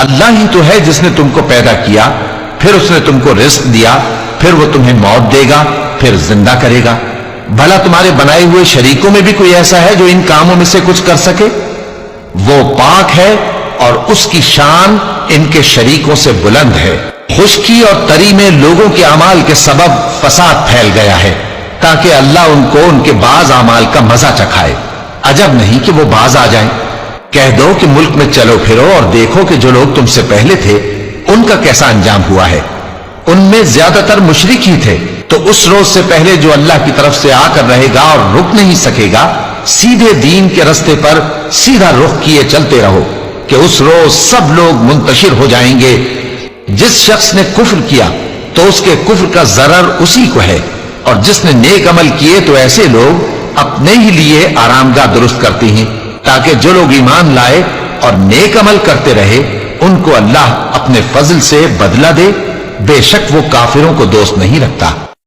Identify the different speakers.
Speaker 1: اللہ ہی تو ہے جس نے تم کو پیدا کیا، پھر اس نے تم کو رزق دیا، پھر وہ تمہیں موت دے گا، پھر زندہ کرے گا۔ بھلا تمہارے بنائے ہوئے شریکوں میں بھی کوئی ایسا ہے جو ان کاموں میں سے کچھ کر سکے؟ وہ پاک ہے اور اس کی شان ان کے شریکوں سے بلند ہے۔ خشکی اور تری میں لوگوں کے اعمال کے سبب فساد پھیل گیا ہے، تاکہ اللہ ان کو ان کے بعض اعمال کا مزہ چکھائے۔ عجب نہیں کہ وہ باز آ جائیں۔ کہہ دو کہ ملک میں چلو پھرو اور دیکھو کہ جو لوگ تم سے پہلے تھے ان کا کیسا انجام ہوا ہے۔ ان میں زیادہ تر مشرک ہی تھے، تو اس روز سے پہلے جو اللہ کی طرف سے آ کر رہے گا اور رک نہیں سکے گا، سیدھے دین کے رستے پر سیدھا رخ کیے چلتے رہو کہ اس روز سب لوگ منتشر ہو جائیں گے۔ جس شخص نے کفر کیا تو اس کے کفر کا ضرر اسی کو ہے، اور جس نے نیک عمل کیے تو ایسے لوگ اپنے ہی لیے آرامگاہ درست کرتی ہیں، تاکہ جو لوگ ایمان لائے اور نیک عمل کرتے رہے ان کو اللہ اپنے فضل سے بدلہ دے۔ بے شک وہ کافروں کو دوست نہیں رکھتا۔